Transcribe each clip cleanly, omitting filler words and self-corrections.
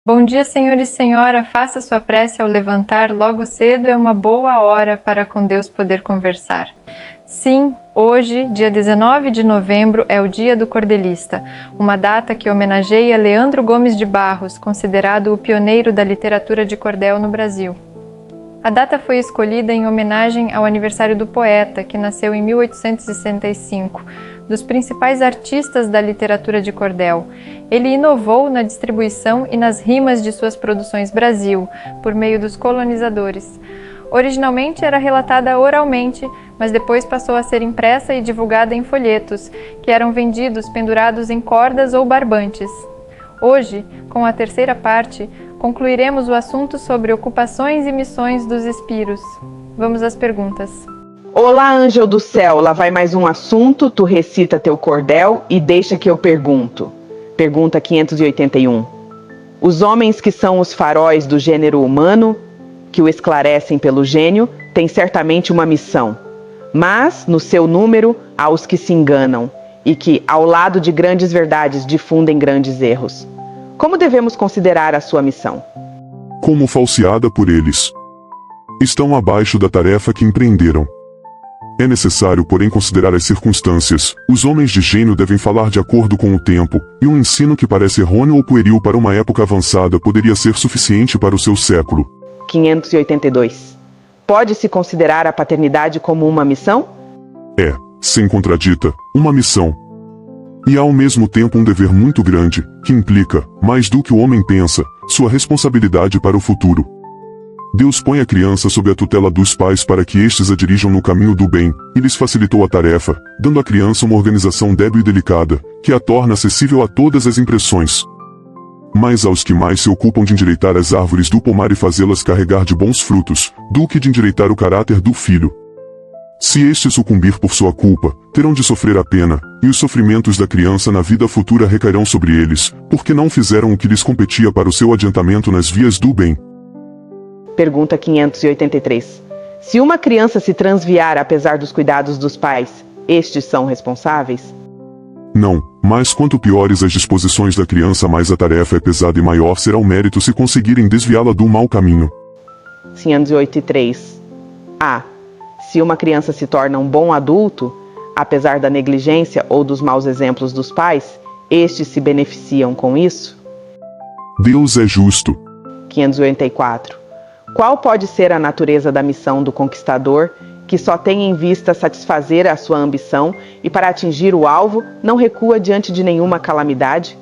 Bom dia, senhor e senhora, faça sua prece ao levantar, logo cedo é uma boa hora para com Deus poder conversar. Sim, hoje, dia 19 de novembro, é o dia do cordelista, uma data que homenageia Leandro Gomes de Barros, considerado o pioneiro da literatura de cordel no Brasil. A data foi escolhida em homenagem ao aniversário do poeta, que nasceu em 1865, dos principais artistas da literatura de cordel. Ele inovou na distribuição e nas rimas de suas produções Brasil, por meio dos colonizadores. Originalmente era relatada oralmente, mas depois passou a ser impressa e divulgada em folhetos, que eram vendidos pendurados em cordas ou barbantes. Hoje, com a terceira parte, concluiremos o assunto sobre ocupações e missões dos espiros. Vamos às perguntas. Olá, Ângel do céu, lá vai mais um assunto, tu recita teu cordel e deixa que eu pergunto. Pergunta 581. Os homens que são os faróis do gênero humano, que o esclarecem pelo gênio, têm certamente uma missão. Mas, no seu número, há os que se enganam e que, ao lado de grandes verdades, difundem grandes erros. Como devemos considerar a sua missão? Como falseada por eles. Estão abaixo da tarefa que empreenderam. É necessário, porém, considerar as circunstâncias. Os homens de gênio devem falar de acordo com o tempo, e um ensino que parece errôneo ou pueril para uma época avançada poderia ser suficiente para o seu século. 582. Pode-se considerar a paternidade como uma missão? É, sem contradita, uma missão. E há ao mesmo tempo um dever muito grande, que implica, mais do que o homem pensa, sua responsabilidade para o futuro. Deus põe a criança sob a tutela dos pais para que estes a dirijam no caminho do bem, e lhes facilitou a tarefa, dando à criança uma organização débil e delicada, que a torna acessível a todas as impressões. Mas aos que mais se ocupam de endireitar as árvores do pomar e fazê-las carregar de bons frutos, do que de endireitar o caráter do filho. Se este sucumbir por sua culpa, terão de sofrer a pena, e os sofrimentos da criança na vida futura recairão sobre eles, porque não fizeram o que lhes competia para o seu adiantamento nas vias do bem. Pergunta 583. Se uma criança se transviar apesar dos cuidados dos pais, estes são responsáveis? Não, mas quanto piores as disposições da criança, mais a tarefa é pesada e maior será o mérito se conseguirem desviá-la do mau caminho. 583. A. Se uma criança se torna um bom adulto, apesar da negligência ou dos maus exemplos dos pais, estes se beneficiam com isso? Deus é justo. 584. Qual pode ser a natureza da missão do conquistador, que só tem em vista satisfazer a sua ambição e para atingir o alvo não recua diante de nenhuma calamidade?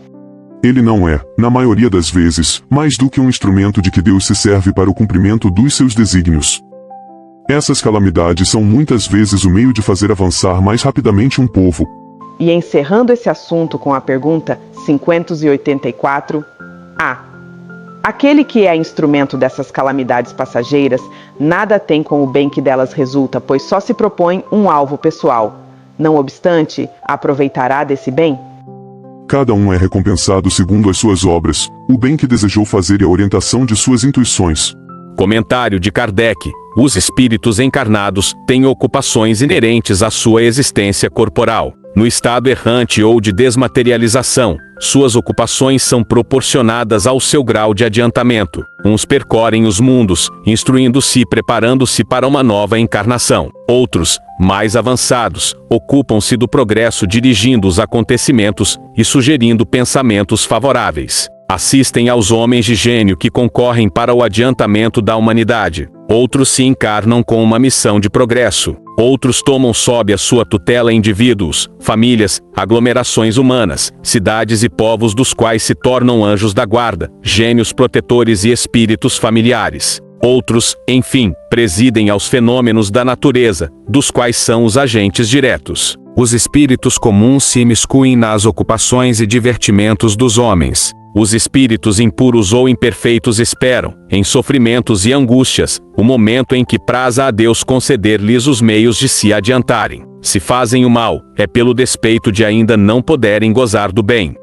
Ele não é, na maioria das vezes, mais do que um instrumento de que Deus se serve para o cumprimento dos seus desígnios. Essas calamidades são muitas vezes o meio de fazer avançar mais rapidamente um povo. E encerrando esse assunto com a pergunta 584, A. Aquele que é instrumento dessas calamidades passageiras, nada tem com o bem que delas resulta, pois só se propõe um alvo pessoal. Não obstante, aproveitará desse bem? Cada um é recompensado segundo as suas obras, o bem que desejou fazer e a orientação de suas intuições. Comentário de Kardec. Os espíritos encarnados têm ocupações inerentes à sua existência corporal. No estado errante ou de desmaterialização, suas ocupações são proporcionadas ao seu grau de adiantamento. Uns percorrem os mundos, instruindo-se e preparando-se para uma nova encarnação. Outros, mais avançados, ocupam-se do progresso dirigindo os acontecimentos e sugerindo pensamentos favoráveis. Assistem aos homens de gênio que concorrem para o adiantamento da humanidade. Outros se encarnam com uma missão de progresso. Outros tomam sob a sua tutela indivíduos, famílias, aglomerações humanas, cidades e povos dos quais se tornam anjos da guarda, gênios protetores e espíritos familiares. Outros, enfim, presidem aos fenômenos da natureza, dos quais são os agentes diretos. Os espíritos comuns se imiscuem nas ocupações e divertimentos dos homens. Os espíritos impuros ou imperfeitos esperam, em sofrimentos e angústias, o momento em que praza a Deus conceder-lhes os meios de se adiantarem. Se fazem o mal, é pelo despeito de ainda não poderem gozar do bem.